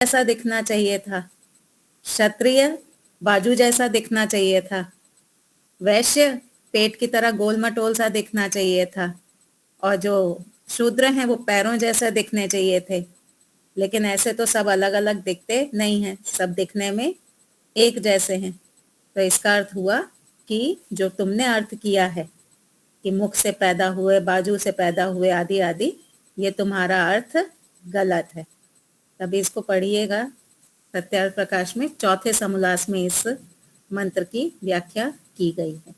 जैसा दिखना चाहिए था, क्षत्रिय बाजू जैसा दिखना चाहिए था, वैश्य पेट की तरह गोल मटोल सा दिखना चाहिए था, और जो शूद्र हैं वो पैरों जैसा दिखने चाहिए थे। लेकिन ऐसे तो सब अलग अलग दिखते नहीं हैं, सब दिखने में एक जैसे हैं। तो इसका अर्थ हुआ कि जो तुमने अर्थ किया है कि मुख से पैदा हुए, बाजू से पैदा हुए, आदि आदि, ये तुम्हारा अर्थ गलत है। तभी इसको पढ़िएगा, सत्यार्थ प्रकाश में चौथे समोल्लास में इस मंत्र की व्याख्या की गई है।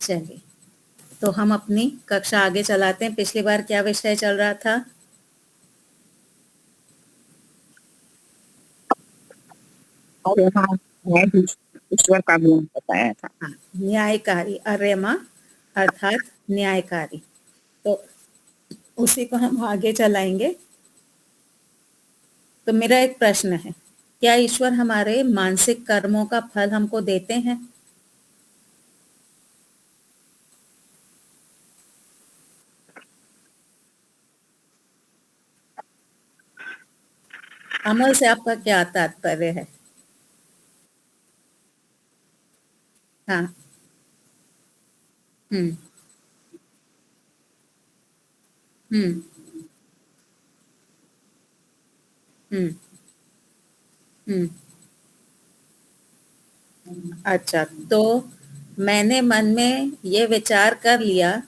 चलिए, तो हम अपनी कक्षा आगे चलाते हैं। पिछली बार क्या विषय चल रहा था? ईश्वर का गुण बताया था। हाँ, न्यायकारी, अर्यमा अर्थात न्यायकारी। तो उसी को हम आगे चलाएंगे। तो मेरा एक प्रश्न है, क्या ईश्वर हमारे मानसिक कर्मों का फल हमको देते हैं? अमल से आपका क्या तात्पर्य है? हाँ। हम्म। हम्म। हम्म। हम्म। अच्छा, तो मैंने मन में ये विचार कर लिया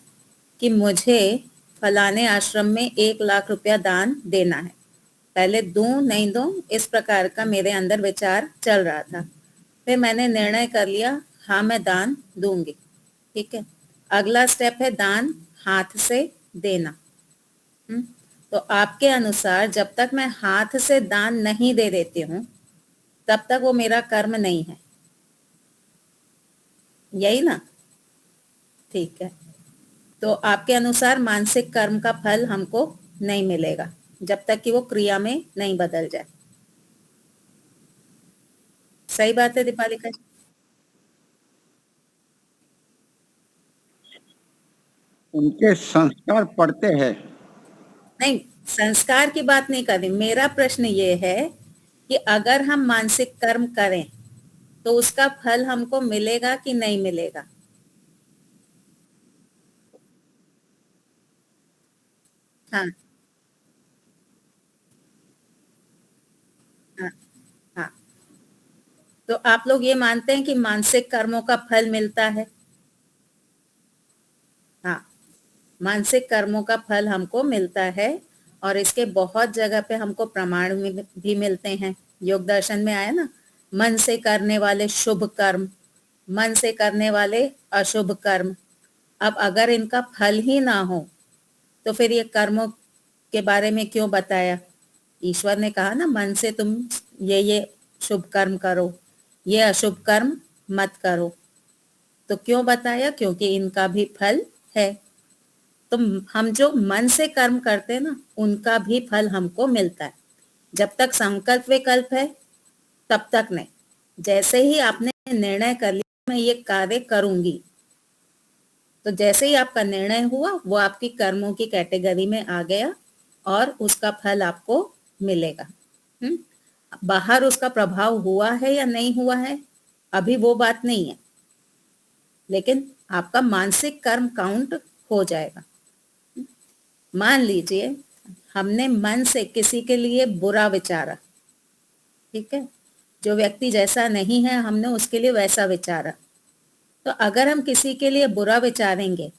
कि मुझे फलाने आश्रम में 1 लाख रुपया दान देना है। पहले दूं नहीं दूं इस प्रकार का मेरे अंदर विचार चल रहा था। फिर मैंने निर्णय कर लिया, हाँ मैं दान दूंगी। ठीक है, अगला स्टेप है दान हाथ से देना। तो आपके अनुसार जब तक मैं हाथ से दान नहीं दे देती हूँ तब तक वो मेरा कर्म नहीं है, यही ना? ठीक है, तो आपके अनुसार मानसिक कर्म का फल हमको नहीं मिलेगा जब तक कि वो क्रिया में नहीं बदल जाए। सही बात है दीपालिका जी? उनके संस्कार पड़ते हैं। नहीं, संस्कार की बात नहीं कर रही। मेरा प्रश्न ये है कि अगर हम मानसिक कर्म करें तो उसका फल हमको मिलेगा कि नहीं मिलेगा? हाँ। हाँ। हाँ, तो आप लोग ये मानते हैं कि मानसिक कर्मों का फल मिलता है? हाँ, मानसिक कर्मों का फल हमको मिलता है, और इसके बहुत जगह पे हमको प्रमाण भी मिलते हैं। योग दर्शन में आया ना, मन से करने वाले शुभ कर्म, मन से करने वाले अशुभ कर्म। अब अगर इनका फल ही ना हो तो फिर ये कर्मों के बारे में क्यों बताया? ईश्वर ने कहा ना, मन से तुम ये शुभ कर्म करो, ये अशुभ कर्म मत करो। तो क्यों बताया? क्योंकि इनका भी फल है। तो हम जो मन से कर्म करते हैं ना, उनका भी फल हमको मिलता है। जब तक संकल्प विकल्प है तब तक नहीं। जैसे ही आपने निर्णय कर लिया मैं ये कार्य करूंगी, तो जैसे ही आपका निर्णय हुआ वो आपकी कर्मों की कैटेगरी में आ गया और उसका फल आपको मिलेगा। हम्म। बाहर उसका प्रभाव हुआ है या नहीं हुआ है अभी वो बात नहीं है, लेकिन आपका मानसिक कर्म काउंट हो जाएगा। मान लीजिए हमने मन से किसी के लिए बुरा विचारा, ठीक है, जो व्यक्ति जैसा नहीं है हमने उसके लिए वैसा विचारा। तो अगर हम किसी के लिए बुरा विचारेंगे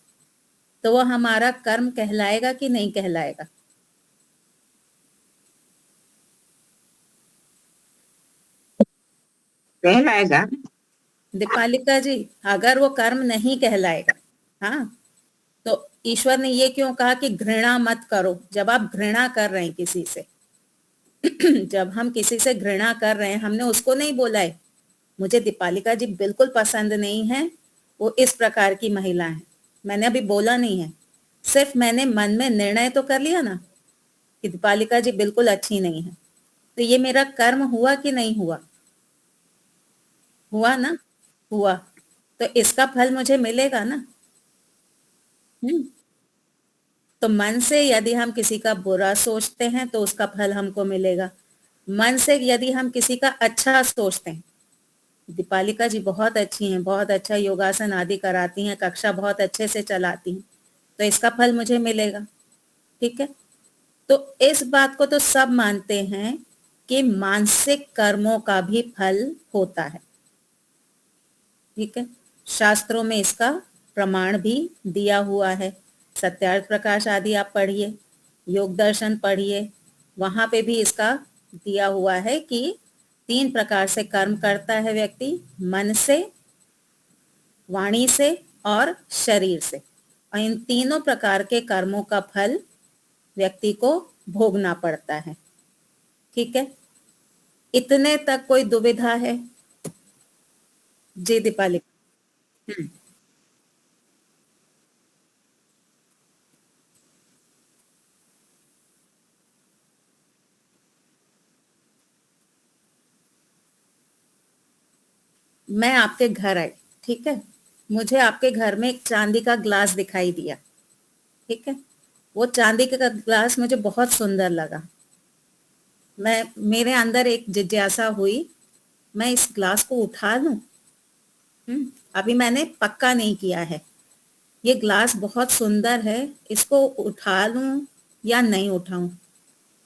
तो वो हमारा कर्म कहलाएगा कि नहीं कहलाएगा? कहलाएगा। दीपालिका जी, अगर वो कर्म नहीं कहलाएगा, हाँ, तो ईश्वर ने ये क्यों कहा कि घृणा मत करो? जब आप घृणा कर रहे हैं किसी से जब हम किसी से घृणा कर रहे हैं, हमने उसको नहीं बोला है मुझे दीपालिका जी बिल्कुल पसंद नहीं है, वो इस प्रकार की महिला है, मैंने अभी बोला नहीं है। सिर्फ मैंने मन में निर्णय तो कर लिया ना कि दीपालिका जी बिल्कुल अच्छी नहीं है। तो ये मेरा कर्म हुआ कि नहीं हुआ? हुआ ना? हुआ। तो इसका फल मुझे मिलेगा ना? हम्म। तो मन से यदि हम किसी का बुरा सोचते हैं तो उसका फल हमको मिलेगा। मन से यदि हम किसी का अच्छा सोचते हैं, दीपालिका जी बहुत अच्छी हैं, बहुत अच्छा योगासन आदि कराती हैं, कक्षा बहुत अच्छे से चलाती हैं, तो इसका फल मुझे मिलेगा। ठीक है, तो इस बात को तो सब मानते हैं कि मानसिक कर्मों का भी फल होता है। ठीक है, शास्त्रों में इसका प्रमाण भी दिया हुआ है। सत्यार्थ प्रकाश आदि आप पढ़िए, योग दर्शन पढ़िए, वहां पे भी इसका दिया हुआ है कि 3 प्रकार से कर्म करता है व्यक्ति, मन से, वाणी से और शरीर से, और इन तीनों प्रकार के कर्मों का फल व्यक्ति को भोगना पड़ता है। ठीक है, इतने तक कोई दुविधा है? जी दीपाली। हम्म, मैं आपके घर आई, ठीक है, मुझे आपके घर में एक चांदी का ग्लास दिखाई दिया। ठीक है, वो चांदी का ग्लास मुझे बहुत सुंदर लगा। मैं मेरे अंदर एक जिज्ञासा हुई, मैं इस ग्लास को उठा लूं? अभी मैंने पक्का नहीं किया है। ये ग्लास बहुत सुंदर है, इसको उठा लूं या नहीं उठाऊं?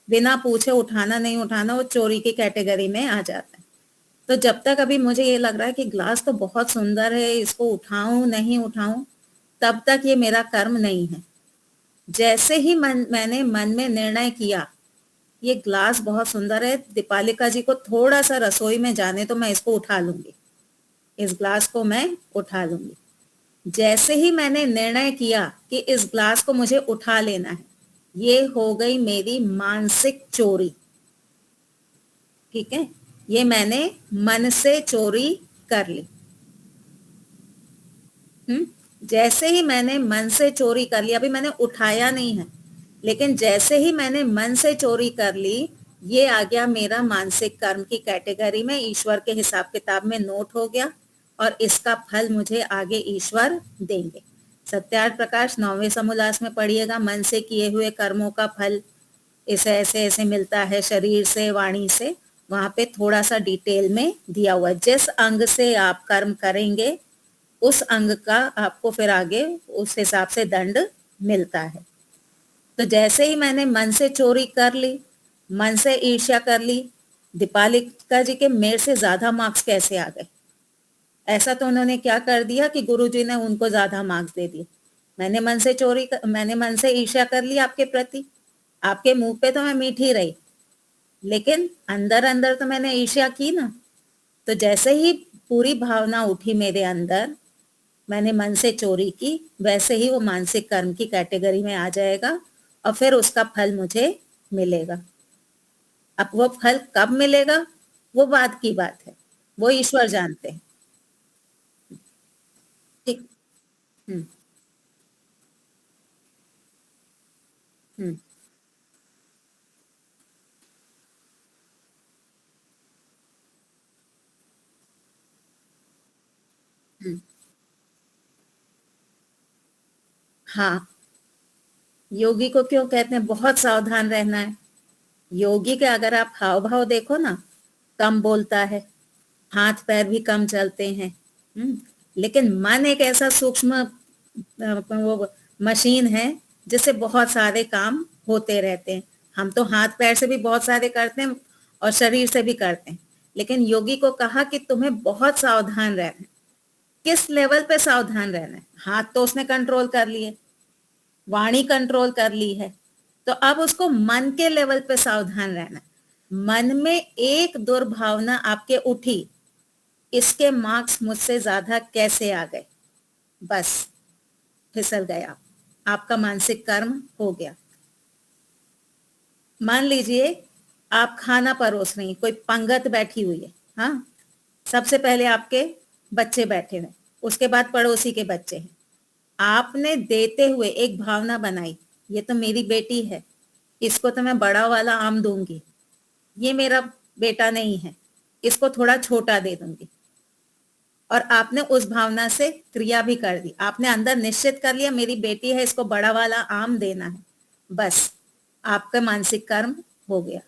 बिना पूछे उठाना नहीं उठाना वो चोरी की कैटेगरी में आ जाता है। तो जब तक अभी मुझे ये लग रहा है कि ग्लास तो बहुत सुंदर है, इसको उठाऊं नहीं उठाऊं, तब तक ये मेरा कर्म नहीं है। जैसे ही मैंने मन में निर्णय किया, ये ग्लास बहुत सुंदर है, दीपालिका जी को थोड़ा सा रसोई में जाने तो मैं इसको उठा लूंगी, इस ग्लास को मैं उठा लूंगी। जैसे ही मैंने निर्णय किया कि इस ग्लास को मुझे उठा लेना है, ये हो गई मेरी मानसिक चोरी। ठीक है, ये मैंने मन से चोरी कर ली। जैसे ही मैंने मन से चोरी कर ली, अभी मैंने उठाया नहीं है, लेकिन जैसे ही मैंने मन से चोरी कर ली, ये आ गया मेरा मानसिक कर्म की कैटेगरी में, ईश्वर के हिसाब किताब में नोट हो गया, और इसका फल मुझे आगे ईश्वर देंगे। सत्यार्थ प्रकाश 9वें समोल्लास में पढ़िएगा, मन से किए हुए कर्मों का फल इसे ऐसे ऐसे मिलता है, शरीर से, वाणी से, वहां पे थोड़ा सा डिटेल में दिया हुआ है। जिस अंग से आप कर्म करेंगे, उस अंग का आपको फिर आगे उस हिसाब से दंड मिलता है। तो जैसे ही मैंने मन से चोरी कर ली, मन से ईर्ष्या कर ली, दीपालिका जी के मेरे से ज्यादा मार्क्स कैसे आ गए? ऐसा तो उन्होंने क्या कर दिया कि गुरुजी ने उनको ज्यादा मार्क्स दे दिए। मैंने मन से ईर्ष्या कर ली आपके प्रति, आपके मुंह पे तो मैं मीठी रही, लेकिन अंदर अंदर तो मैंने ईर्ष्या की ना। तो जैसे ही पूरी भावना उठी मेरे अंदर, मैंने मन से चोरी की, वैसे ही वो मानसिक कर्म की कैटेगरी में आ जाएगा, और फिर उसका फल मुझे मिलेगा। अब वो फल कब मिलेगा, वो बात की बात है, वो ईश्वर जानते हैं। ठीक। हम्म। हम्म। हम्म। हाँ, योगी को क्यों कहते हैं बहुत सावधान रहना है? योगी के अगर आप हाव भाव देखो ना, कम बोलता है, हाथ पैर भी कम चलते हैं। लेकिन मन एक ऐसा सूक्ष्म वो मशीन है, जिससे बहुत सारे काम होते रहते हैं। हम तो हाथ पैर से भी बहुत सारे करते हैं और शरीर से भी करते हैं, लेकिन योगी को कहा कि तुम्हें बहुत सावधान रहना है। किस लेवल पे सावधान रहना है? हाथ तो उसने कंट्रोल कर लिए, वाणी कंट्रोल कर ली है, तो अब उसको मन के लेवल पे सावधान रहना है। मन में एक दुर्भावना आपके उठी, इसके मार्क्स मुझसे ज्यादा कैसे आ गए? बस फिसल गए आप, आपका मानसिक कर्म हो गया। मान लीजिए आप खाना परोस रही, कोई पंगत बैठी हुई है, हाँ, सबसे पहले आपके बच्चे बैठे हुए, उसके बाद पड़ोसी के बच्चे हैं। आपने देते हुए एक भावना बनाई, ये तो मेरी बेटी है, इसको तो मैं बड़ा वाला आम दूंगी, ये मेरा बेटा नहीं है, इसको थोड़ा छोटा दे दूंगी। और आपने उस भावना से क्रिया भी कर दी, आपने अंदर निश्चित कर लिया मेरी बेटी है, इसको बड़ा वाला आम देना है। बस आपका मानसिक कर्म हो गया।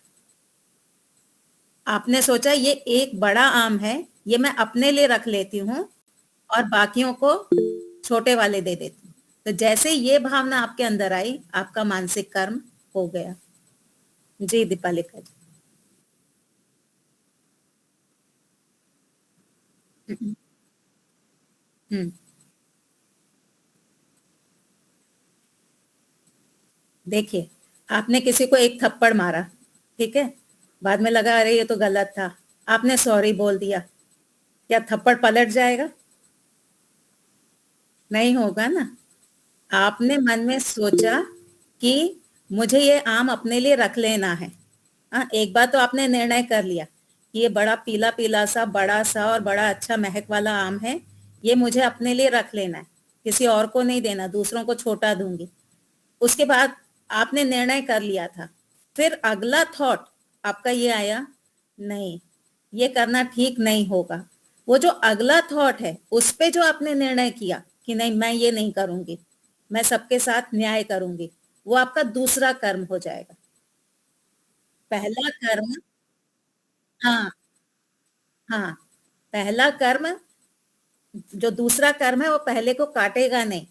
आपने सोचा ये एक बड़ा आम है, ये मैं अपने लिए रख लेती हूँ और बाकियों को छोटे वाले दे देती हूँ। तो जैसे ये भावना आपके अंदर आई, आपका मानसिक कर्म हो गया। जी दीपालिका जी। हम्म। देखिए, आपने किसी को एक थप्पड़ मारा, ठीक है, बाद में लगा अरे ये तो गलत था, आपने सॉरी बोल दिया, क्या थप्पड़ पलट जाएगा? नहीं होगा ना। आपने मन में सोचा कि मुझे ये आम अपने लिए रख लेना है। हाँ, एक बार तो आपने निर्णय कर लिया कि ये बड़ा पीला पीला सा बड़ा सा और बड़ा अच्छा महक वाला आम है, ये मुझे अपने लिए रख लेना है, किसी और को नहीं देना, दूसरों को छोटा दूंगी। उसके बाद आपने निर्णय कर लिया था, फिर अगला थॉट आपका ये आया, नहीं ये करना ठीक नहीं होगा। वो जो अगला थॉट है उस पे जो आपने निर्णय किया कि नहीं मैं ये नहीं करूंगी, मैं सबके साथ न्याय करूंगी, वो आपका दूसरा कर्म हो जाएगा। पहला कर्म, हाँ, हाँ, पहला कर्म, जो दूसरा कर्म है वो पहले को काटेगा नहीं।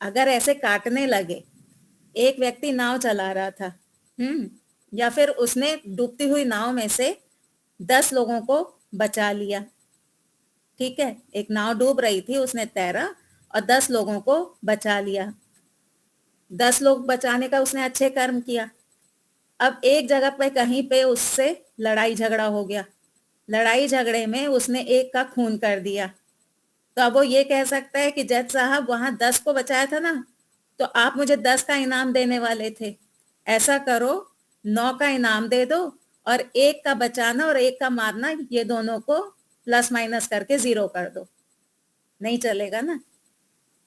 अगर ऐसे काटने लगे, एक व्यक्ति नाव चला रहा था, या फिर उसने डूबती हुई नाव में से 10 लोगों को बचा लिया, ठीक है, एक नाव डूब रही थी, उसने तैरा और 10 लोगों को बचा लिया। 10 लोग बचाने का उसने अच्छे कर्म किया। अब एक जगह पे कहीं पे उससे लड़ाई झगड़ा हो गया, लड़ाई झगड़े में उसने एक का खून कर दिया। तो अब वो ये कह सकता है कि जज साहब वहां 10 को बचाया था ना, तो आप मुझे 10 का इनाम देने वाले थे, ऐसा करो 9 का इनाम दे दो और एक का बचाना और एक का मारना, ये दोनों को प्लस माइनस करके 0 कर दो। नहीं चलेगा ना।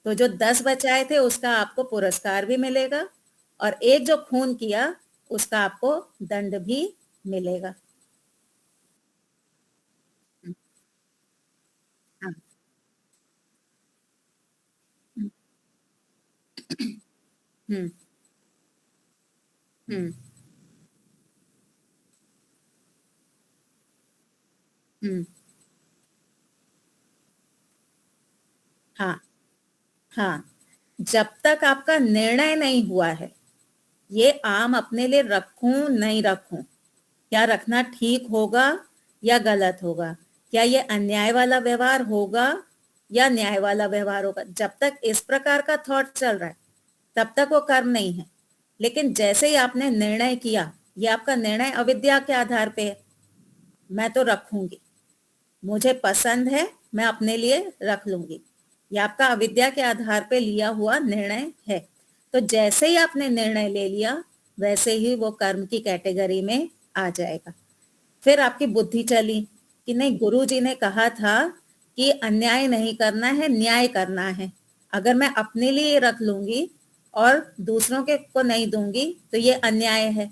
तो जो 10 बचाए थे उसका आपको पुरस्कार भी मिलेगा और एक जो खून किया उसका आपको दंड भी मिलेगा। हाँ। हम्म। हम्म। हम्म। हाँ। हाँ, जब तक आपका निर्णय नहीं हुआ है ये आम अपने लिए रखूं नहीं रखूं, क्या रखना ठीक होगा या गलत होगा, क्या ये अन्याय वाला व्यवहार होगा या न्याय वाला व्यवहार होगा, जब तक इस प्रकार का थॉट चल रहा है तब तक वो कर्म नहीं है। लेकिन जैसे ही आपने निर्णय किया, ये आपका निर्णय अविद्या के आधार पे है, मैं तो रखूंगी, मुझे पसंद है, मैं अपने लिए रख लूंगी, ये आपका अविद्या के आधार पे लिया हुआ निर्णय है। तो जैसे ही आपने निर्णय ले लिया वैसे ही वो कर्म की कैटेगरी में आ जाएगा। फिर आपकी बुद्धि चली कि नहीं, गुरु जी ने कहा था कि अन्याय नहीं करना है, न्याय करना है, अगर मैं अपने लिए रख लूंगी और दूसरों के को नहीं दूंगी तो ये अन्याय है।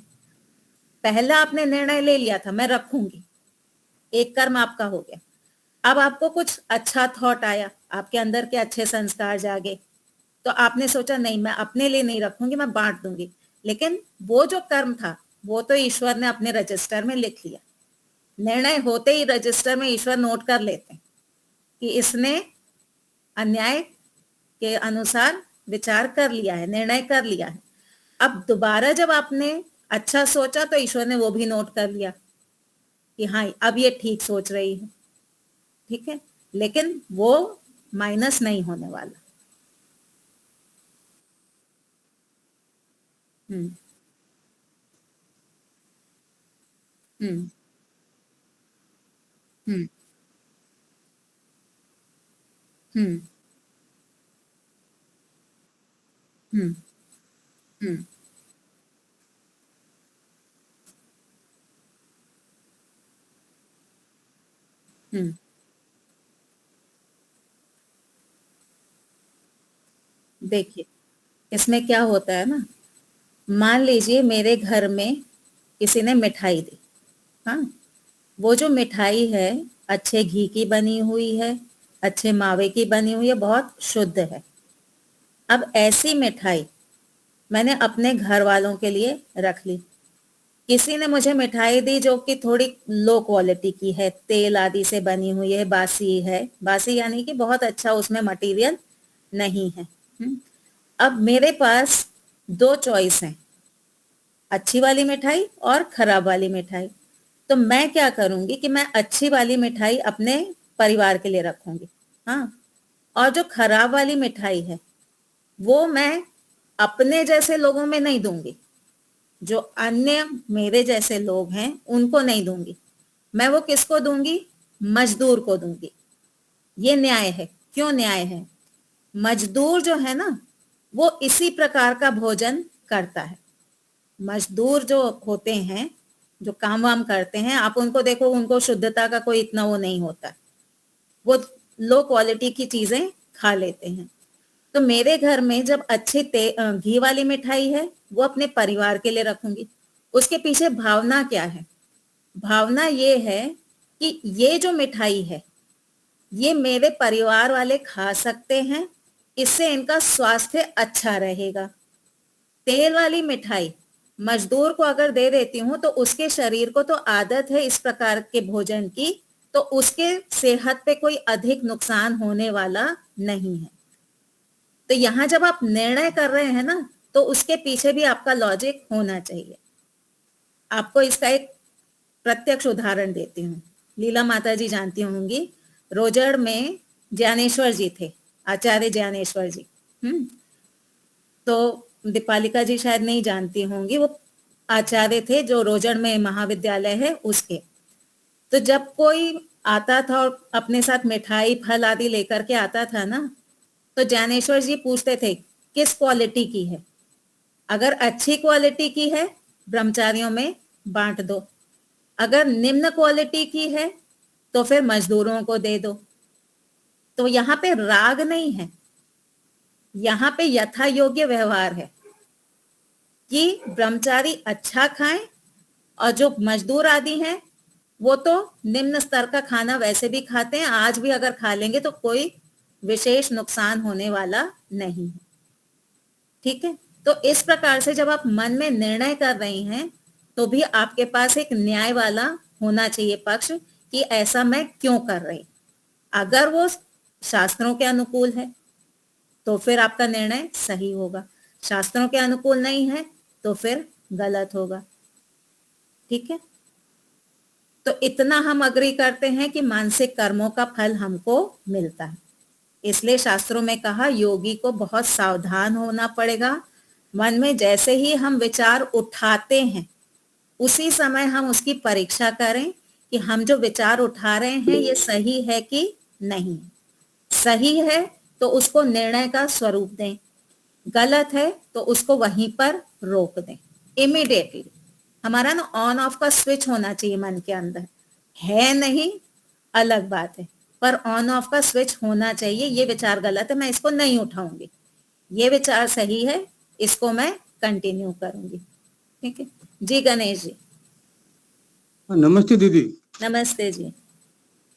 पहला आपने निर्णय ले लिया था मैं रखूंगी, एक कर्म आपका हो गया। अब आपको कुछ अच्छा थॉट आया, आपके अंदर के अच्छे संस्कार जागे, तो आपने सोचा नहीं मैं अपने लिए नहीं रखूंगी, मैं बांट दूंगी। लेकिन वो जो कर्म था वो तो ईश्वर ने अपने रजिस्टर में लिख लिया, निर्णय होते ही रजिस्टर में ईश्वर नोट कर लेते हैं कि इसने अन्याय के अनुसार विचार कर लिया है, निर्णय कर लिया है। अब दोबारा जब आपने अच्छा सोचा तो ईश्वर ने वो भी नोट कर लिया कि हाँ अब ये ठीक सोच रही है, ठीक है, लेकिन वो माइनस नहीं होने वाला। हम्म। हम्म। हम्म। हम्म। हम्म। हम्म। हम्म। देखिए, इसमें क्या होता है ना, मान लीजिए मेरे घर में किसी ने मिठाई दी, हाँ, वो जो मिठाई है अच्छे घी की बनी हुई है, अच्छे मावे की बनी हुई है, बहुत शुद्ध है। अब ऐसी मिठाई मैंने अपने घर वालों के लिए रख ली, किसी ने मुझे मिठाई दी जो कि थोड़ी लो क्वालिटी की है, तेल आदि से बनी हुई है, बासी है, बासी यानी कि बहुत अच्छा उसमें मटेरियल नहीं है। अब मेरे पास दो चॉइस हैं, अच्छी वाली मिठाई और खराब वाली मिठाई। तो मैं क्या करूंगी कि मैं अच्छी वाली मिठाई अपने परिवार के लिए रखूंगी, हाँ, और जो खराब वाली मिठाई है वो मैं अपने जैसे लोगों में नहीं दूंगी, जो अन्य मेरे जैसे लोग हैं उनको नहीं दूंगी। मैं वो किसको दूंगी? मजदूर को दूंगी। ये न्याय है। क्यों न्याय है? मजदूर जो है ना, वो इसी प्रकार का भोजन करता है। मजदूर जो होते हैं, जो काम वाम करते हैं, आप उनको देखो, उनको शुद्धता का कोई इतना वो नहीं होता, वो लो क्वालिटी की चीजें खा लेते हैं। तो मेरे घर में जब अच्छी घी वाली मिठाई है, वो अपने परिवार के लिए रखूंगी। उसके पीछे भावना क्या है? भावना ये है कि ये जो मिठाई है, ये मेरे परिवार वाले खा सकते हैं, इससे इनका स्वास्थ्य अच्छा रहेगा। तेल वाली मिठाई मजदूर को अगर दे देती हूँ तो उसके शरीर को तो आदत है इस प्रकार के भोजन की, तो उसके सेहत पे कोई अधिक नुकसान होने वाला नहीं है। तो यहाँ जब आप निर्णय कर रहे हैं ना, तो उसके पीछे भी आपका लॉजिक होना चाहिए। आपको इसका एक प्रत्यक्ष उदाहरण देती हूँ। लीला माता जी जानती होंगी, रोजड़ में ज्ञानेश्वर जी थे, आचार्य ज्ञानेश्वर जी। तो दीपालिका जी शायद नहीं जानती होंगी, वो आचार्य थे जो रोजड़ में महाविद्यालय है उसके। तो जब कोई आता था और अपने साथ मिठाई फल आदि लेकर के आता था ना, तो ज्ञानेश्वर जी पूछते थे किस क्वालिटी की है। अगर अच्छी क्वालिटी की है, ब्रह्मचारियों में बांट दो। अगर निम्न क्वालिटी की है तो फिर मजदूरों को दे दो। तो यहाँ पे राग नहीं है, यहाँ पे यथा योग्य व्यवहार है कि ब्रह्मचारी अच्छा खाएं और जो मजदूर आदि हैं वो तो निम्न स्तर का खाना वैसे भी खाते हैं, आज भी अगर खा लेंगे तो कोई विशेष नुकसान होने वाला नहीं है। ठीक है, तो इस प्रकार से जब आप मन में निर्णय कर रही हैं तो भी आपके पास एक न्याय वाला होना चाहिए पक्ष कि ऐसा मैं क्यों कर रही। अगर वो शास्त्रों के अनुकूल है तो फिर आपका निर्णय सही होगा, शास्त्रों के अनुकूल नहीं है तो फिर गलत होगा। ठीक है, तो इतना हम अग्री करते हैं कि मानसिक कर्मों का फल हमको मिलता है। इसलिए शास्त्रों में कहा योगी को बहुत सावधान होना पड़ेगा। मन में जैसे ही हम विचार उठाते हैं उसी समय हम उसकी परीक्षा करें कि हम जो विचार उठा रहे हैं ये सही है कि नहीं। सही है तो उसको निर्णय का स्वरूप दें, गलत है तो उसको वहीं पर रोक दें इमीडिएटली। हमारा ना ऑन ऑफ का स्विच होना चाहिए मन के अंदर, है नहीं अलग बात है, पर ऑन ऑफ का स्विच होना चाहिए। ये विचार गलत है, मैं इसको नहीं उठाऊंगी, ये विचार सही है, इसको मैं कंटिन्यू करूंगी। ठीक है जी। गणेश जी नमस्ते दीदी। नमस्ते जी।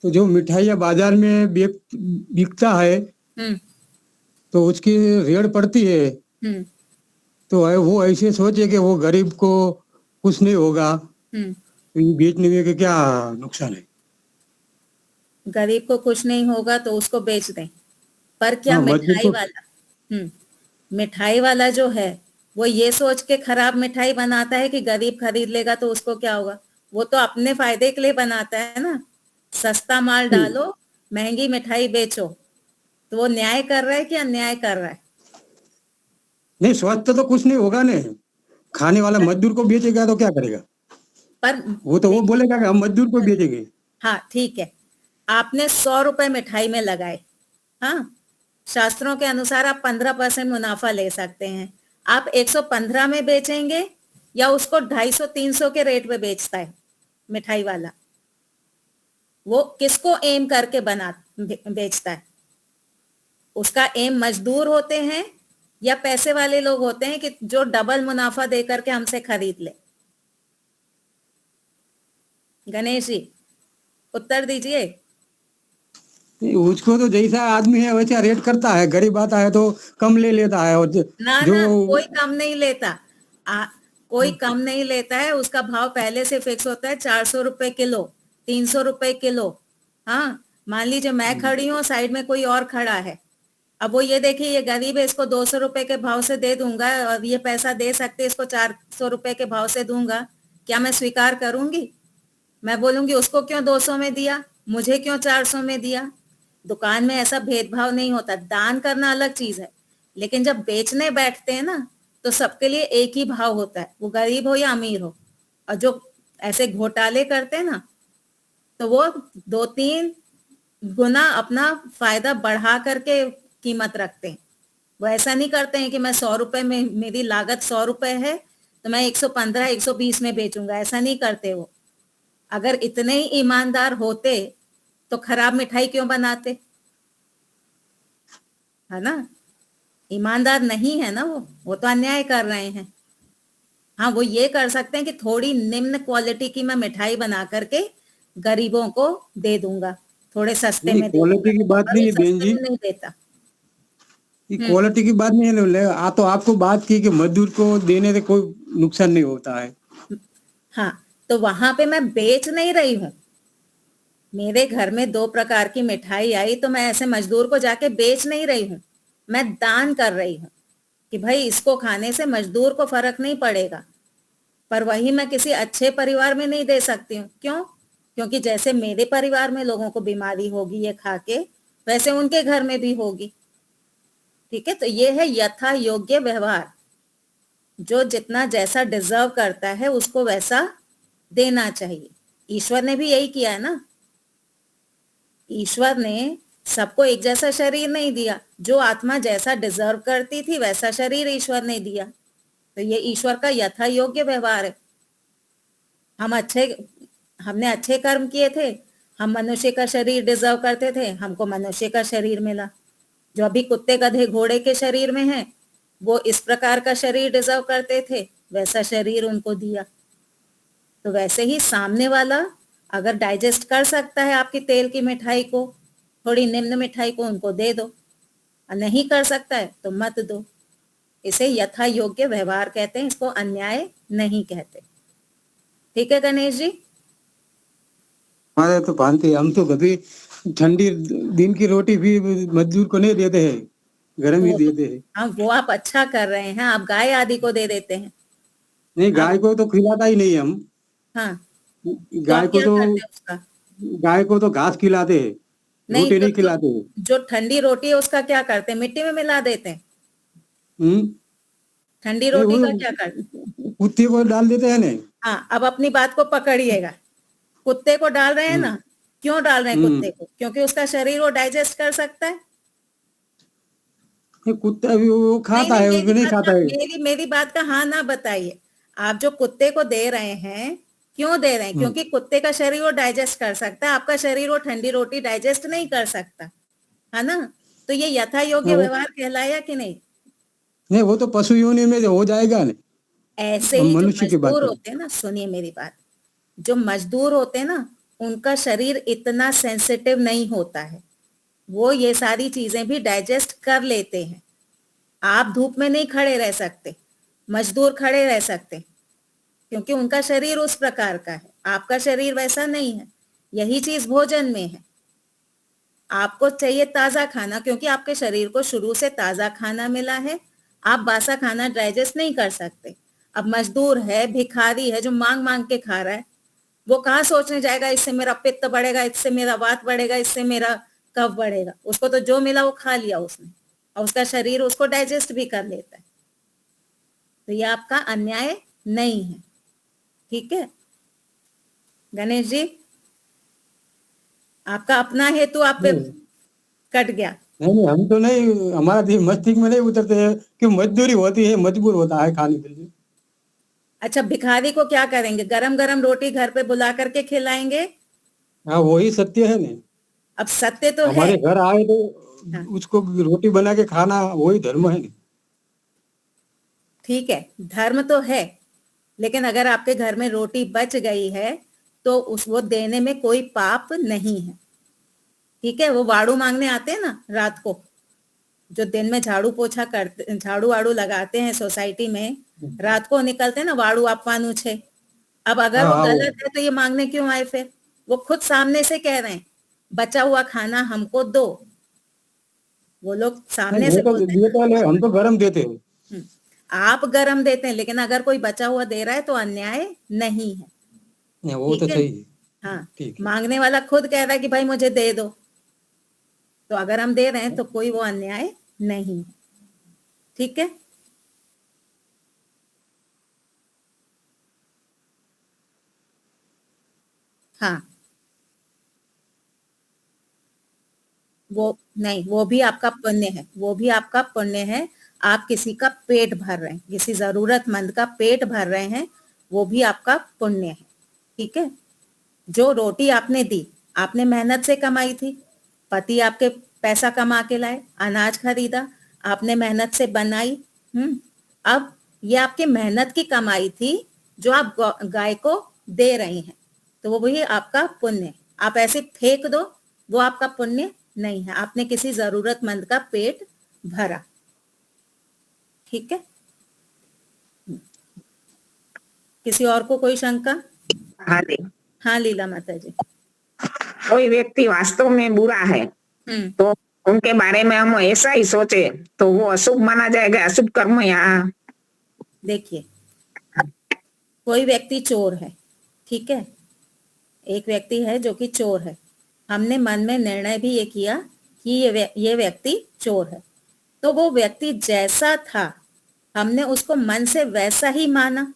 तो जो मिठाइयाँ बाजार में बिकता है हम्म तो उसकी रेट पड़ती है, हम्म तो वो ऐसे सोचे कि वो गरीब को कुछ नहीं होगा, हम्म तो ये बेचने में के क्या नुकसान है? गरीब को कुछ नहीं होगा तो उसको बेच दें, पर क्या हाँ, मजदूर मिठाई को। वाला मिठाई वाला जो है वो ये सोच के खराब मिठाई बनाता है कि गरीब खरीद लेगा तो उसको क्या होगा। वो तो अपने फायदे के लिए बनाता है ना, सस्ता माल डालो, महंगी मिठाई बेचो। तो वो न्याय कर रहा है कि अन्याय कर रहा है? नहीं, स्वास्थ्य तो कुछ नहीं होगा ने, खाने वाला मजदूर को बेचेगा तो क्या करेगा? पर वो तो वो देखिए, बोलेगा कि हम मजदूर को बेचेंगे। हाँ ठीक है, आपने 100 रुपए मिठाई में लगाए, हाँ, शास्त्रों के अनुसार आप 15% मुनाफा ले सकते हैं। आप 115 में बेचेंगे या उसको 250-300 के रेट पे बेचता है मिठाई वाला? वो किसको एम करके बेचता है? उसका एम मजदूर होते हैं या पैसे वाले लोग होते हैं कि जो डबल मुनाफा दे करके हमसे खरीद ले? गणेश जी उत्तर दीजिए। उसको तो जैसा आदमी है वैसा रेट करता है, गरीब आता है तो कम ले लेता है, और ना जो ना, कोई कम नहीं लेता। कोई कम नहीं लेता है, उसका भाव पहले से फिक्स होता है, 400 रुपए किलो, 300 रुपए किलो। हाँ, मान लीजिए मैं खड़ी हूँ, साइड में कोई और खड़ा है, अब वो ये देखिए ये गरीब है, इसको 200 रुपए के भाव से दे दूंगा और ये पैसा दे सकते, इसको 400 रुपए के भाव से दूंगा, क्या मैं स्वीकार करूंगी? मैं बोलूंगी उसको क्यों 200 में दिया, मुझे क्यों 400 में दिया? दुकान में ऐसा भेदभाव नहीं होता। दान करना अलग चीज है, लेकिन जब बेचने बैठते हैं ना, तो सबके लिए एक ही भाव होता है, वो गरीब हो या अमीर हो। और जो ऐसे घोटाले करते हैं ना, तो वो 2-3 गुना अपना फायदा बढ़ा करके कीमत रखते हैं। वो ऐसा नहीं करते हैं कि मैं 100 रुपए में, मेरी लागत 100 रुपए है तो मैं 115 120 में बेचूंगा, ऐसा नहीं करते वो। अगर इतने ही ईमानदार होते तो खराब मिठाई क्यों बनाते, है ना? ईमानदार नहीं है ना वो तो अन्याय कर रहे हैं। हाँ, वो ये कर सकते हैं कि थोड़ी निम्न क्वालिटी की मैं मिठाई बना करके गरीबों को दे दूंगा, थोड़े सस्ते नहीं, में दे दूंगा, क्वालिटी की बात और नहीं वो है बहन सस्ते जी, में नहीं देता। ये क्वालिटी की बात नहीं है। तो आपको बात की कि मजदूर को देने से कोई नुकसान नहीं होता है। हाँ, तो वहां पे मैं बेच नहीं रही हूँ। मेरे घर में 2 प्रकार की मिठाई आई तो मैं ऐसे मजदूर को जाके बेच नहीं रही हूँ, मैं दान कर रही हूँ कि भाई इसको खाने से मजदूर को फर्क नहीं पड़ेगा। पर वही मैं किसी अच्छे परिवार में नहीं दे सकती हूँ, क्यों? क्योंकि जैसे मेरे परिवार में लोगों को बीमारी होगी ये खा के, वैसे उनके घर में भी होगी। ठीक है, तो ये है यथा योग्य व्यवहार। जो जितना जैसा डिजर्व करता है उसको वैसा देना चाहिए। ईश्वर ने भी यही किया है ना। ईश्वर ने सबको एक जैसा शरीर नहीं दिया, जो आत्मा जैसा डिजर्व करती थी वैसा शरीर ईश्वर ने दिया। तो ये ईश्वर का यथा योग्य व्यवहार है। हमने अच्छे कर्म किए थे, हम मनुष्य का शरीर डिजर्व करते थे, हमको मनुष्य का शरीर मिला। जो अभी कुत्ते गधे घोड़े के शरीर में है, वो इस प्रकार का शरीर डिजर्व करते थे, वैसा शरीर उनको दिया। तो वैसे ही सामने वाला अगर डाइजेस्ट कर सकता है आपकी तेल की मिठाई को, थोड़ी निम्न मिठाई को उनको दे दो, और नहीं कर सकता है तो मत दो। इसे यथा योग्य व्यवहार कहते हैं, इसको अन्याय नहीं कहते। ठीक है गणेश जी? हमारे तो भांति हम तो कभी ठंडी दिन की रोटी भी मजदूर को नहीं देते हैं, गर्म ही देते हैं। हाँ, वो आप अच्छा कर रहे हैं, आप गाय आदि को दे देते हैं। नहीं, आप, गाय को तो खिलाता ही नहीं हम। हाँ, तो गाय आप को क्या तो करते हैं उसका? गाय को तो घास खिलाते हैं, नहीं रोटी तो नहीं खिलाते हैं। जो ठंडी रोटी है उसका क्या करते हैं? मिट्टी में मिला देते हैं। हम्म। ठंडी नहीं, रोटी वो का क्या करते हैं? कुत्ते को डाल देते हैं नहीं। हाँ, अब अपनी बात को पकड़िएगा। कुत्ते को डाल रहे हैं हम्म। ना, क्यों डाल रहे हैं हम्म। कुत्ते को? क्योंकि उसका शरीर वो डाइजेस्ट कर सकता है। ये कुत्ता भी वो नहीं खाता नहीं, है, उसमें नहीं खाता है। मेरी बात का हाँ ना बताइए। आप जो कुत्ते को दे रहे हैं, क्यों दे रहे हैं? हम्म। क्योंकि कुत्ते का शरीर वो डाइजेस्ट कर सकता है, आपका शरीर वो ठंडी रोटी डाइजेस्ट नहीं कर सकता, है ना? तो ये यथा योग्य वो व्यवहार कहलाया कि नहीं? नहीं, वो तो पशु योनि में हो जाएगा नहीं। ऐसे हम ही जो मनुष्य की बात मजदूर करें। होते हैं ना, सुनिए मेरी बात, जो मजदूर होते हैं ना, उनका शरीर इतना सेंसिटिव नहीं होता है, वो ये सारी चीजें भी डाइजेस्ट कर लेते हैं। आप धूप में नहीं खड़े रह सकते, मजदूर खड़े रह सकते, क्योंकि उनका शरीर उस प्रकार का है, आपका शरीर वैसा नहीं है। यही चीज भोजन में है। आपको चाहिए ताजा खाना, क्योंकि आपके शरीर को शुरू से ताजा खाना मिला है, आप बासा खाना डाइजेस्ट नहीं कर सकते। अब मजदूर है, भिखारी है, जो मांग मांग के खा रहा है, वो कहाँ सोचने जाएगा इससे मेरा पित्त बढ़ेगा, इससे मेरा वात बढ़ेगा, इससे मेरा कफ बढ़ेगा? उसको तो जो मिला वो खा लिया उसने, और उसका शरीर उसको डाइजेस्ट भी कर लेता है। तो ये आपका अन्याय नहीं है। ठीक है गणेश जी, आपका अपना हेतु आप पे नहीं कट गया। नहीं नहीं, हम तो नहीं, हमारा मस्तिष्क में नहीं उतरते हैं कि मजदूरी होती है, मजबूर होता है खाने के लिए। अच्छा, भिखारी को क्या करेंगे? गरम गरम रोटी घर पे बुला करके खिलाएंगे? हाँ, वही सत्य है नहीं। अब सत्य तो है। हमारे घर आए तो हाँ, उसको रोटी बना के खाना वही धर्म है नहीं। ठीक है, धर्म तो है, लेकिन अगर आपके घर में रोटी बच गई है तो उस वो देने में कोई पाप नहीं है। ठीक है, वो वाड़ू मांगने आते हैं ना रात को, जो दिन में झाड़ू पोछा करते, झाड़ू वाड़ू लगाते हैं सोसाइटी में, रात को निकलते हैं ना वाड़ू आपवानु छे। अब अगर हाँ वो हाँ गलत है तो ये मांगने क्यों आए फिर? वो खुद सामने से कह रहे हैं बचा हुआ खाना हमको दो। वो लोग नहीं सामने वो से तो बोलते हैं। ये तो अलग, हम तो गरम देते हैं। हम्म, आप गरम देते हैं, लेकिन अगर कोई बचा हुआ दे रहा है तो अन्याय नहीं है। नहीं वो तो ठीक है। सही है। हाँ, ठीक है। मांगने वाला खुद कह रहा है कि भाई मुझे दे दो, तो अगर हम दे रहे हैं तो कोई वो अन्याय नहीं है। ठीक है। हाँ, वो नहीं, वो भी आपका पुण्य है, वो भी आपका पुण्य है। आप किसी का पेट भर रहे हैं, किसी जरूरतमंद का पेट भर रहे हैं, वो भी आपका पुण्य है। ठीक है। जो रोटी आपने दी, आपने मेहनत से कमाई थी, पति आपके पैसा कमा के लाए, अनाज खरीदा, आपने मेहनत से बनाई। अब ये आपकी मेहनत की कमाई थी जो आप गाय को दे रही हैं, तो वो भी आपका पुण्य है। आप ऐसे फेंक दो, वो आपका पुण्य नहीं है। आपने किसी जरूरतमंद का पेट भरा। ठीक है। किसी और को कोई शंका? हाँ जी। हाँ लीला माता जी। कोई व्यक्ति वास्तव में बुरा है हम्म तो उनके बारे में हम ऐसा ही सोचे तो वो अशुभ माना जाएगा, अशुभ कर्म यहाँ। देखिए, कोई व्यक्ति चोर है, ठीक है, एक व्यक्ति है जो कि चोर है। हमने मन में निर्णय भी ये किया कि ये व्यक्ति चोर है, तो वो व्यक्ति जैसा था हमने उसको मन से वैसा ही माना।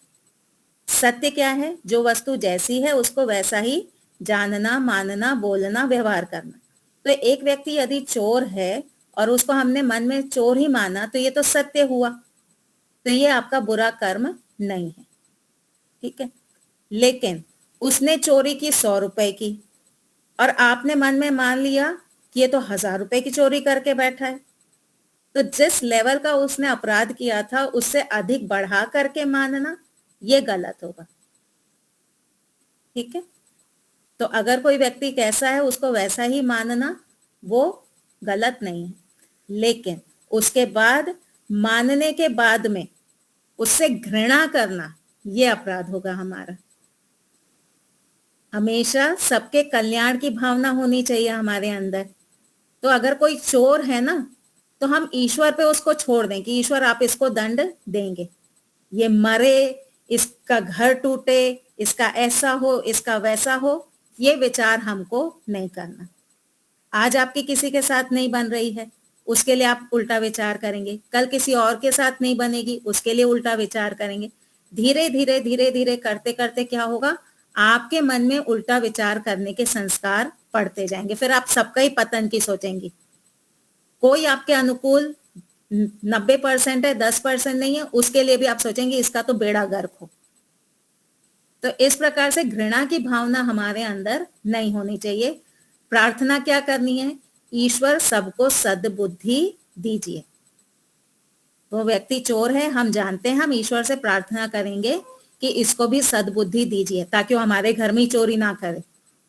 सत्य क्या है? जो वस्तु जैसी है उसको वैसा ही जानना, मानना, बोलना, व्यवहार करना। तो एक व्यक्ति यदि चोर है और उसको हमने मन में चोर ही माना, तो ये तो सत्य हुआ, तो ये आपका बुरा कर्म नहीं है। ठीक है। लेकिन उसने चोरी की 100 रुपए की और आपने मन में मान लिया कि ये तो 1000 रुपए की चोरी करके बैठा है, तो जिस लेवल का उसने अपराध किया था उससे अधिक बढ़ा करके मानना ये गलत होगा। ठीक है। तो अगर कोई व्यक्ति कैसा है उसको वैसा ही मानना वो गलत नहीं है, लेकिन उसके बाद मानने के बाद में उससे घृणा करना ये अपराध होगा हमारा। हमेशा सबके कल्याण की भावना होनी चाहिए हमारे अंदर। तो अगर कोई चोर है ना, तो हम ईश्वर पे उसको छोड़ दें कि ईश्वर आप इसको दंड देंगे, ये मरे, इसका घर टूटे, इसका ऐसा हो, इसका वैसा हो, ये विचार हमको नहीं करना। आज आपकी किसी के साथ नहीं बन रही है, उसके लिए आप उल्टा विचार करेंगे, कल किसी और के साथ नहीं बनेगी, उसके लिए उल्टा विचार करेंगे। धीरे धीरे धीरे धीरे करते करते क्या होगा, आपके मन में उल्टा विचार करने के संस्कार पड़ते जाएंगे, फिर आप सबका ही पतन की सोचेंगी। कोई आपके अनुकूल 90% है, 10% नहीं है, उसके लिए भी आप सोचेंगे इसका तो बेड़ा गर्क हो। तो इस प्रकार से घृणा की भावना हमारे अंदर नहीं होनी चाहिए। प्रार्थना क्या करनी है? ईश्वर सबको सद्बुद्धि दीजिए। वो व्यक्ति चोर है, हम जानते हैं, हम ईश्वर से प्रार्थना करेंगे कि इसको भी सद्बुद्धि दीजिए ताकि वो हमारे घर में ही चोरी ना करे।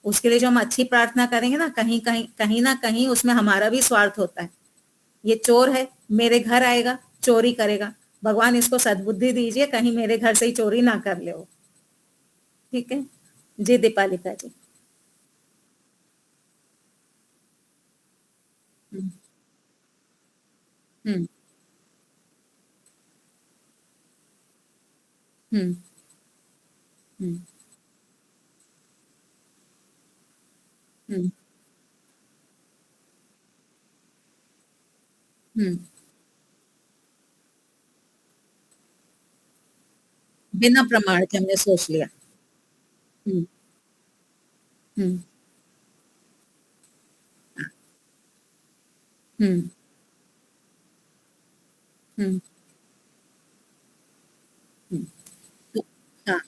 उसके लिए जो हम अच्छी प्रार्थना करेंगे ना, कहीं ना कहीं उसमें हमारा भी स्वार्थ होता है। ये चोर है, मेरे घर आएगा, चोरी करेगा, भगवान इसको सद्बुद्धि दीजिए कहीं मेरे घर से ही चोरी ना कर ले वो। ठीक है जी। दीपालिका जी। हम्म हम्म हम्म हम्म हम्म हम्म। बिना प्रमाण के हमने सोच लिया। हम्म हम्म हम्म हम्म हम्म। तो हाँ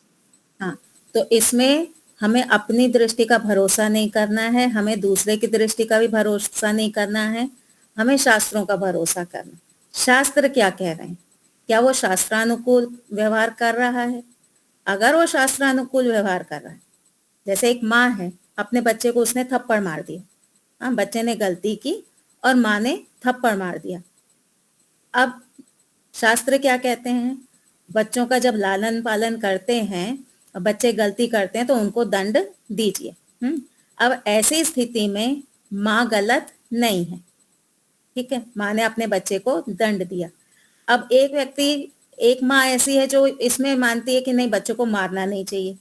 हाँ, तो इसमें हमें अपनी दृष्टि का भरोसा नहीं करना है, हमें दूसरे की दृष्टि का भी भरोसा नहीं करना है, हमें शास्त्रों का भरोसा करना। शास्त्र क्या कह रहे हैं, क्या वो शास्त्रानुकूल व्यवहार कर रहा है? अगर वो शास्त्रानुकूल व्यवहार कर रहा है, जैसे एक माँ है, अपने बच्चे को उसने थप्पड़ मार दिया, हाँ, बच्चे ने गलती की और माँ ने थप्पड़ मार दिया, अब शास्त्र क्या कहते हैं, बच्चों का जब लालन पालन करते हैं और बच्चे गलती करते हैं तो उनको दंड दीजिए। अब ऐसी स्थिति में माँ गलत नहीं है, ठीक है, माँ ने अपने बच्चे को दंड दिया। अब एक माँ ऐसी है जो इसमें मानती है कि नहीं, बच्चों को मारना नहीं चाहिए,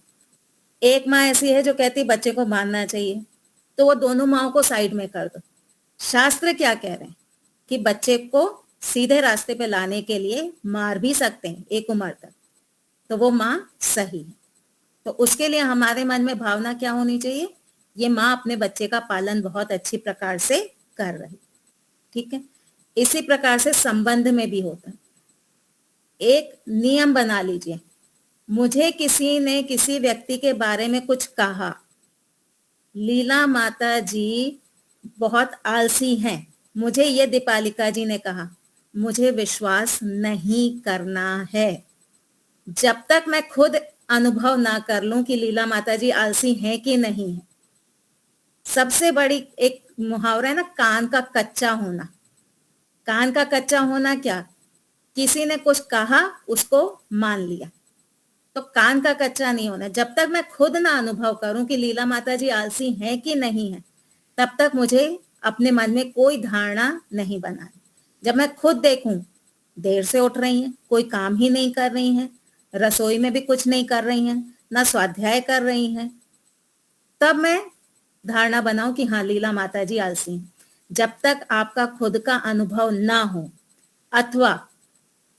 एक माँ ऐसी है जो कहती है बच्चे को मारना चाहिए, तो वो दोनों माओं को साइड में कर दो। शास्त्र क्या कह रहे हैं कि बच्चे को सीधे रास्ते पे लाने के लिए मार भी सकते हैं एक उम्र तक, तो वो माँ सही है। तो उसके लिए हमारे मन में भावना क्या होनी चाहिए, ये माँ अपने बच्चे का पालन बहुत अच्छी प्रकार से कर रही, ठीक है। इसी प्रकार से संबंध में भी होता है। एक नियम बना लीजिए, मुझे किसी ने किसी व्यक्ति के बारे में कुछ कहा, लीला माता जी बहुत आलसी हैं, मुझे ये दीपालिका जी ने कहा, मुझे विश्वास नहीं करना है। जब तक मैं खुद अनुभव ना कर लूं कि लीला माता जी आलसी हैं कि नहीं है। सबसे बड़ी एक मुहावरा है ना, कान का कच्चा होना। कान का कच्चा होना क्या, किसी ने कुछ कहा उसको मान लिया, तो कान का कच्चा नहीं होना। जब तक मैं खुद ना अनुभव करूं कि लीला माता जी आलसी हैं कि नहीं है, तब तक मुझे अपने मन में कोई धारणा नहीं बनानी। जब मैं खुद देखूं देर से उठ रही हैं, कोई काम ही नहीं कर रही हैं, रसोई में भी कुछ नहीं कर रही हैं, ना स्वाध्याय कर रही हैं, तब मैं धारणा बनाऊं कि हाँ लीला माता जी आलसी हैं। जब तक आपका खुद का अनुभव ना हो अथवा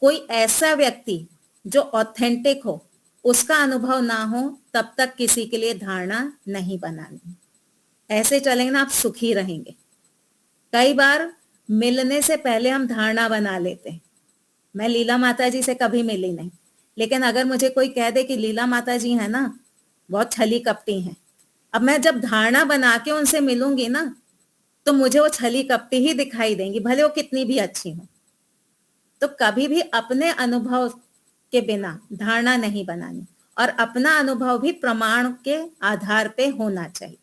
कोई ऐसा व्यक्ति जो ऑथेंटिक हो उसका अनुभव ना हो, तब तक किसी के लिए धारणा नहीं बनानी। ऐसे चलेंगे ना आप सुखी रहेंगे। कई बार मिलने से पहले हम धारणा बना लेते हैं, मैं लीला माता जी से कभी मिली नहीं, लेकिन अगर मुझे कोई कह दे कि लीला माता जी है ना बहुत छली कपटी हैं, अब मैं जब धारणा बना के उनसे मिलूंगी ना, तो मुझे वो छली कपटी ही दिखाई देंगी, भले वो कितनी भी अच्छी हो। तो कभी भी अपने अनुभव के बिना धारणा नहीं बनानी, और अपना अनुभव भी प्रमाण के आधार पे होना चाहिए।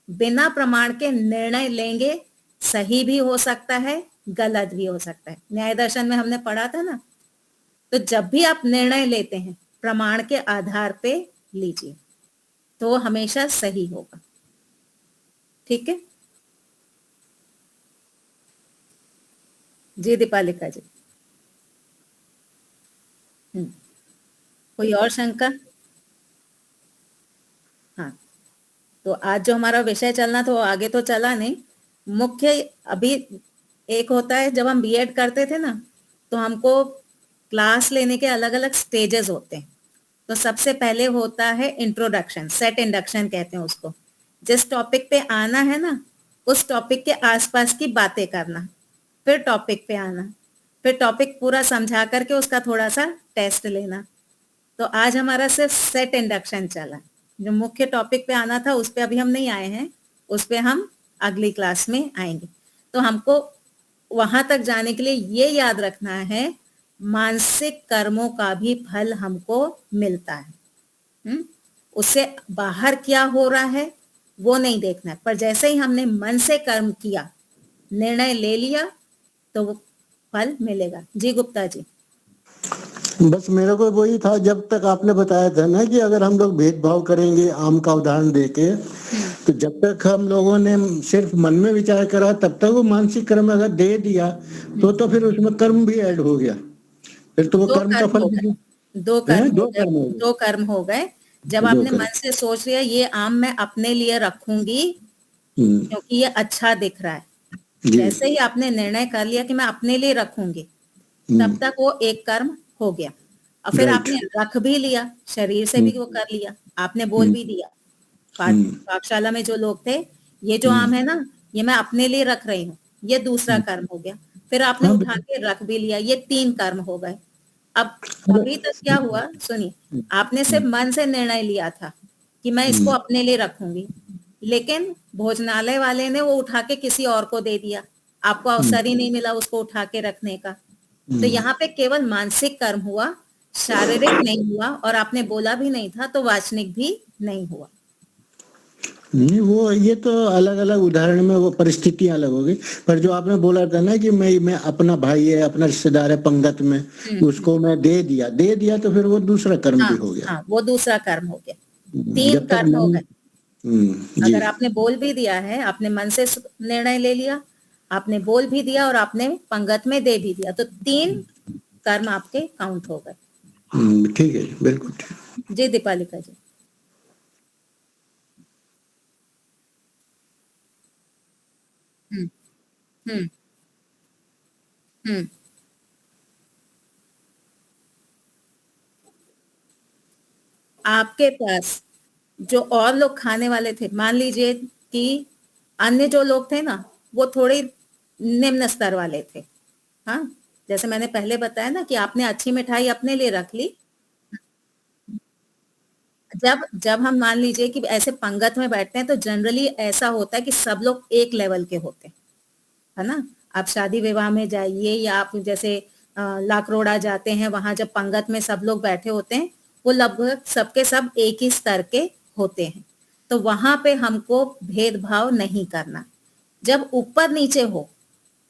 बिना प्रमाण के निर्णय लेंगे, सही भी हो सकता है, गलत भी हो सकता है। न्याय दर्शन में हमने पढ़ा था ना, तो जब भी आप निर्णय लेते हैं प्रमाण के आधार पे लीजिए, तो हमेशा सही होगा, ठीक है जी। दीपालिका जी, कोई और शंका? हाँ, तो आज जो हमारा विषय चलना था वो आगे तो चला नहीं। मुख्य अभी एक होता है, जब हम बीएड करते थे ना, तो हमको क्लास लेने के अलग अलग स्टेजेस होते हैं। तो सबसे पहले होता है इंट्रोडक्शन, सेट इंडक्शन कहते हैं उसको। जिस टॉपिक पे आना है ना, उस टॉपिक के आसपास की बातें करना, फिर टॉपिक पे आना, फिर टॉपिक पूरा समझा करके उसका थोड़ा सा टेस्ट लेना। तो आज हमारा सिर्फ सेट इंडक्शन चला। जो मुख्य टॉपिक पे आना था उस पे अभी हम नहीं आए हैं, उस पे हम अगली क्लास में आएंगे। तो हमको वहां तक जाने के लिए ये याद रखना है, मानसिक कर्मों का भी फल हमको मिलता है। उससे बाहर क्या हो रहा है वो नहीं देखना है, पर जैसे ही हमने मन से कर्म किया, निर्णय ले लिया, तो वो फल मिलेगा। जी गुप्ता जी। बस मेरे को वही था, जब तक आपने बताया था ना कि अगर हम लोग भेदभाव करेंगे, आम का उदाहरण देके, तो जब तक हम लोगों ने सिर्फ मन में विचार करा, तब तक वो मानसिक कर्म अगर दे दिया तो फिर उसमें कर्म भी ऐड हो गया, फिर तो वो कर्म का फल भी दो कर्म हो गए, कर्म हो गए। दो कर्म हो गए। जब आपने मन से सोच लिया ये आम मैं अपने लिए रखूंगी क्योंकि ये अच्छा दिख रहा है, जैसे ही आपने निर्णय कर लिया कि मैं अपने लिए रखूंगी, तब तक वो एक कर्म हो गया। और फिर आपने रख भी लिया, शरीर से भी वो कर लिया, आपने बोल भी दिया। पाठशाला में जो लोग थे, ये जो आम है ना, ये मैं अपने लिए रख रही हूँ, ये दूसरा कर्म हो गया। फिर आपने उठा के रख भी लिया, ये 3 कर्म हो गए। अब अभी तक क्या हुआ सुनिए, आपने सिर्फ मन से निर्णय लिया था कि मैं इसको अपने लिए रखूंगी, लेकिन भोजनालय वाले ने वो उठा के किसी और को दे दिया, आपको अवसर ही नहीं मिला उसको उठा के रखने का। तो यहाँ पे केवल मानसिक कर्म हुआ, शारीरिक नहीं हुआ, और आपने बोला भी नहीं था तो वाचनिक भी नहीं हुआ। नहीं, वो ये तो अलग अलग उदाहरण में वो परिस्थितियां अलग हो गई। पर जो आपने बोला था ना कि मैं अपना भाई है, अपना रिश्तेदार है पंगत में, उसको मैं दे दिया तो फिर वो दूसरा कर्म हाँ भी हो गया। हाँ, वो दूसरा कर्म हो गया। 3 जब तक कर्म हो मन। गए। जी। अगर आपने बोल भी दिया है, आपने मन से निर्णय ले लिया, आपने बोल भी दिया और आपने पंगत में दे भी दिया, तो 3 कर्म आपके काउंट हो गए। ठीक है जी, बिल्कुल ठीक। जी दीपालिका जी। हम्म हम्म हम्म आपके पास जो और लोग खाने वाले थे, मान लीजिए कि अन्य जो लोग थे ना, वो थोड़े निम्न स्तर वाले थे। हाँ, जैसे मैंने पहले बताया ना कि आपने अच्छी मिठाई अपने लिए रख ली। जब जब हम मान लीजिए कि ऐसे पंगत में बैठते हैं तो जनरली ऐसा होता है कि सब लोग एक लेवल के होते हैं, है ना। आप शादी विवाह में जाइए या आप जैसे लाकरोड़ा जाते हैं, वहां जब पंगत में सब लोग बैठे होते हैं, वो लगभग सबके सब एक ही स्तर के होते हैं। तो वहां पे हमको भेदभाव नहीं करना। जब ऊपर नीचे हो,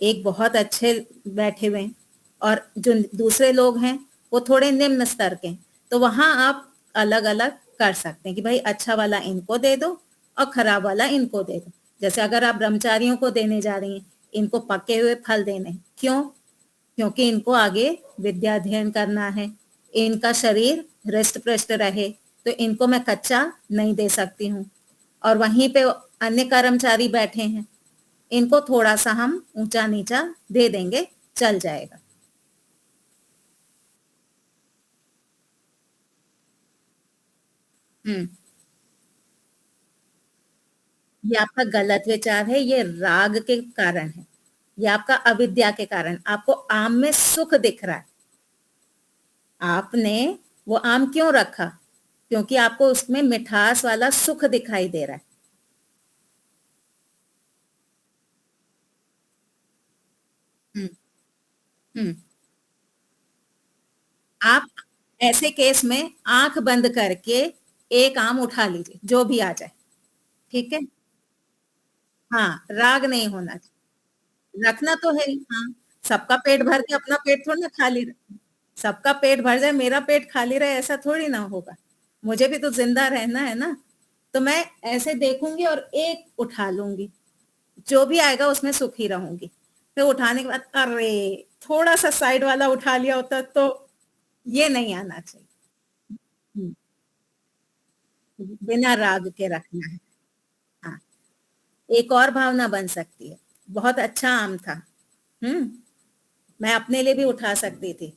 एक बहुत अच्छे बैठे हुए हैं और जो दूसरे लोग हैं वो थोड़े निम्न स्तर के हैं, तो वहां आप अलग अलग कर सकते हैं कि भाई अच्छा वाला इनको दे दो और खराब वाला इनको दे दो। जैसे अगर आप ब्रह्मचारियों को देने जा रही हैं, इनको पके हुए फल देने हैं। क्यों? क्योंकि इनको आगे विद्या अध्ययन करना है, इनका शरीर हृष्ट पुष्ट रहे, तो इनको मैं कच्चा नहीं दे सकती हूँ। और वहीं पे अन्य कर्मचारी बैठे हैं, इनको थोड़ा सा हम ऊंचा नीचा दे देंगे, चल जाएगा। हम्म ये आपका गलत विचार है, ये राग के कारण है, ये आपका अविद्या के कारण। आपको आम में सुख दिख रहा है। आपने वो आम क्यों रखा? क्योंकि आपको उसमें मिठास वाला सुख दिखाई दे रहा है। हम्म हम्म आप ऐसे केस में आंख बंद करके एक आम उठा लीजिए, जो भी आ जाए। ठीक है। हाँ, राग नहीं होना चाहिए। रखना तो है ही, हाँ। सबका पेट भर के अपना पेट थोड़ी ना खाली रहे। सबका पेट भर जाए, मेरा पेट खाली रहे, ऐसा थोड़ी ना होगा। मुझे भी तो जिंदा रहना है ना। तो मैं ऐसे देखूंगी और एक उठा लूंगी, जो भी आएगा उसमें सुखी रहूंगी। फिर उठाने के बाद अरे थोड़ा सा साइड वाला उठा लिया होता तो ये नहीं आना चाहिए। हम्म, बिना राग के रखना है। हाँ, एक और भावना बन सकती है। बहुत अच्छा आम था। हम्म मैं अपने लिए भी उठा सकती थी।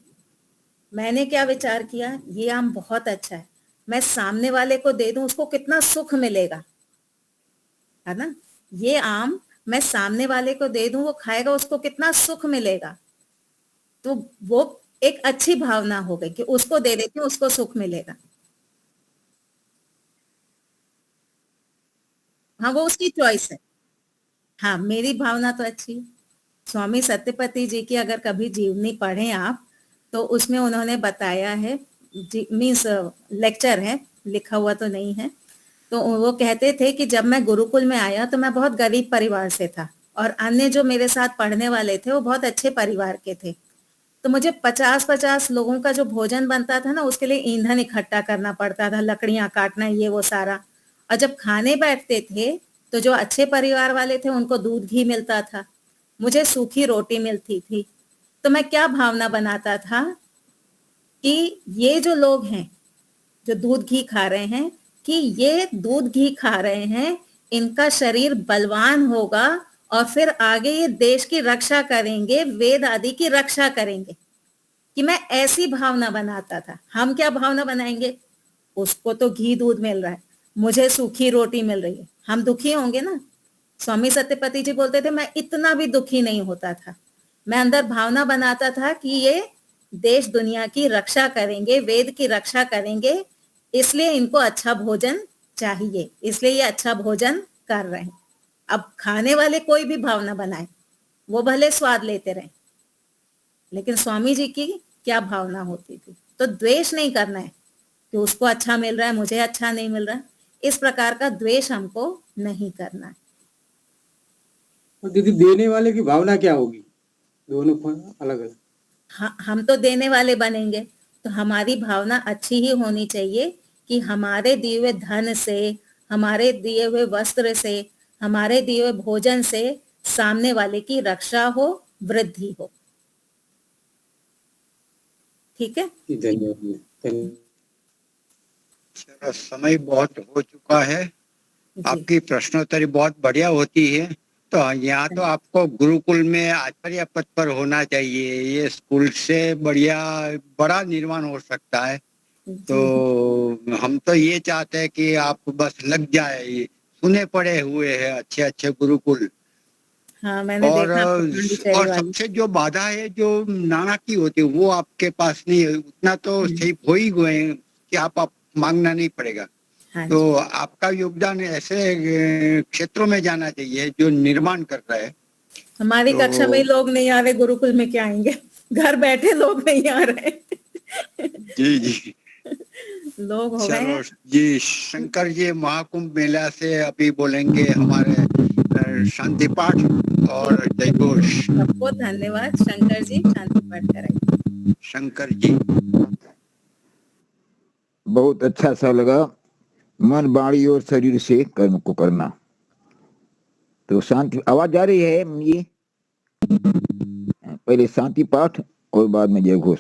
मैंने क्या विचार किया, ये आम बहुत अच्छा है, मैं सामने वाले को दे दूं, उसको कितना सुख मिलेगा, है ना। ये आम मैं सामने वाले को दे दूं, वो खाएगा, उसको कितना सुख मिलेगा। तो वो एक अच्छी भावना हो गई कि उसको दे देती हूँ, उसको सुख मिलेगा। हाँ, वो उसकी चॉइस है। हाँ, मेरी भावना तो अच्छी है। स्वामी सत्यपति जी की अगर कभी जीवनी पढ़ें आप, तो उसमें उन्होंने बताया है, मीन्स लेक्चर है, लिखा हुआ तो नहीं है। तो वो कहते थे कि जब मैं गुरुकुल में आया तो मैं बहुत गरीब परिवार से था, और अन्य जो मेरे साथ पढ़ने वाले थे वो बहुत अच्छे परिवार के थे। तो मुझे 50-50 लोगों का जो भोजन बनता था ना, उसके लिए ईंधन इकट्ठा करना पड़ता था, लकड़ियां काटना, ये वो सारा। और जब खाने बैठते थे, तो जो अच्छे परिवार वाले थे उनको दूध घी मिलता था, मुझे सूखी रोटी मिलती थी। तो मैं क्या भावना बनाता था कि ये जो लोग हैं, जो दूध घी खा रहे हैं, कि ये दूध घी खा रहे हैं, इनका शरीर बलवान होगा, और फिर आगे ये देश की रक्षा करेंगे, वेद आदि की रक्षा करेंगे। कि मैं ऐसी भावना बनाता था। हम क्या भावना बनाएंगे? उसको तो घी दूध मिल रहा है, मुझे सूखी रोटी मिल रही है, हम दुखी होंगे ना। स्वामी सत्यपति जी बोलते थे, मैं इतना भी दुखी नहीं होता था। मैं अंदर भावना बनाता था कि ये देश दुनिया की रक्षा करेंगे, वेद की रक्षा करेंगे, इसलिए इनको अच्छा भोजन चाहिए, इसलिए ये अच्छा भोजन कर रहे हैं। अब खाने वाले कोई भी भावना बनाए, वो भले स्वाद लेते रहे, लेकिन स्वामी जी की क्या भावना होती थी? तो द्वेष नहीं करना है कि उसको अच्छा मिल रहा है, मुझे अच्छा नहीं मिल रहा है। इस प्रकार का द्वेष हमको नहीं करना है। और दीदी देने वाले की भावना क्या होगी, दोनों अलग अलग। हम तो देने वाले बनेंगे, तो हमारी भावना अच्छी ही होनी चाहिए कि हमारे दिए हुए धन से, हमारे दिए हुए वस्त्र से, हमारे दिए हुए भोजन से सामने वाले की रक्षा हो, वृद्धि हो। ठीक है, धन्यवाद। चलो, समय बहुत हो चुका है। जी आपकी प्रश्नोत्तरी बहुत बढ़िया होती है। तो यहाँ तो आपको गुरुकुल में आचार्य पद पर होना चाहिए। ये स्कूल से बड़ा निर्माण हो सकता है। तो जी हम तो ये चाहते हैं कि आप बस लग जाए। ये सुने पड़े हुए हैं अच्छे अच्छे गुरुकुल। हाँ, मैंने और देखा पांडिचेरी वाली। सबसे जो बाधा है जो नाना की होती है वो आपके पास नहीं है। उतना तो सही हो ही गए कि आप मांगना नहीं पड़ेगा। हाँ तो जी, आपका योगदान ऐसे क्षेत्रों में जाना चाहिए जो निर्माण कर रहा है। हमारी तो कक्षा में ही लोग नहीं आ रहे, गुरुकुल में क्या आएंगे? घर बैठे लोग नहीं आ रहे। जी जी, लोग हो गए चलो हैं। जी। शंकर जी महाकुंभ मेला से अभी बोलेंगे हमारे शांति पाठ और जयघोष। सबको धन्यवाद। शंकर जी शांति पाठ कराइए। शंकर जी। बहुत अच्छा सा लगा। मन, वाणी और शरीर से कर्म को करना। तो शांति, आवाज आ रही है ये? पहले शांति पाठ और बाद में जय घोष।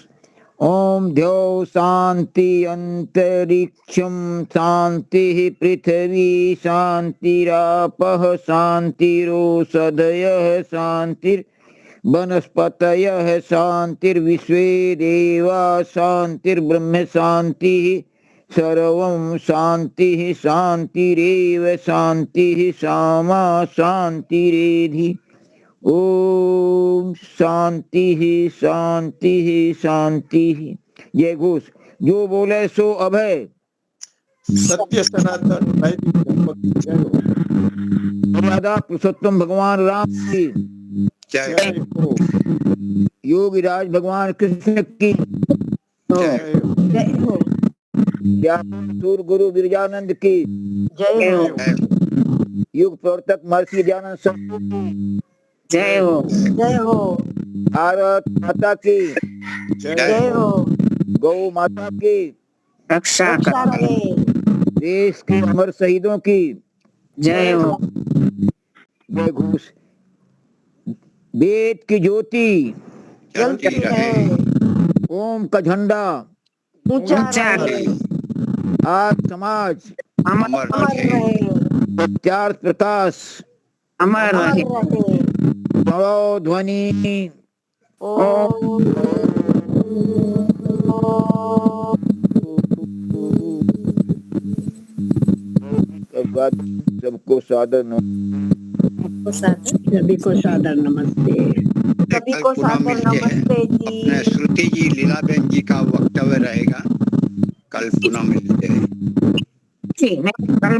ओम द्यौ शांति अंतरिक्षम शांति पृथ्वी शांतिरापः शांतिरोषधयः शांतिर वनस्पतयः शांतिर्विश्वे देवा शांतिर्ब्रह्म शांतिः सर्वं शांतिः शांतिरेव शांतिः सामा शांतिरेधि। ओम शांति शांति शांति। जय घोष। जो बोले सो अभय। सत्य सनातन वैदिक धर्म की जय हो। राधा पुरुषोत्तम भगवान राम की जय जय हो। योगीराज भगवान कृष्ण की जय जय हो। ज्ञानसूर गुरु विरजानंद की जय हो। जय युग प्रवर्तक महर्षि दयानंद सरस्वती की जय हो। जय हो। भारत माता की जय हो। गौ माता की रक्षा कर। देश के अमर शहीदों की जय हो। जय घोष। वेद की ज्योति जलती रहे। ओम का झंडा ऊंचा रहे। आज समाज अमर रहे। सत्यार्थ प्रकाश अमर रहे। प्रणव ध्वनि सबको सादर सभी को सादर नमस्ते। कल पुनः मिलते हैं। अपने श्रुति जी, लीलाबेन जी का वक्तव्य रहेगा। कल पुनः मिलते हैं। ठीक है, कल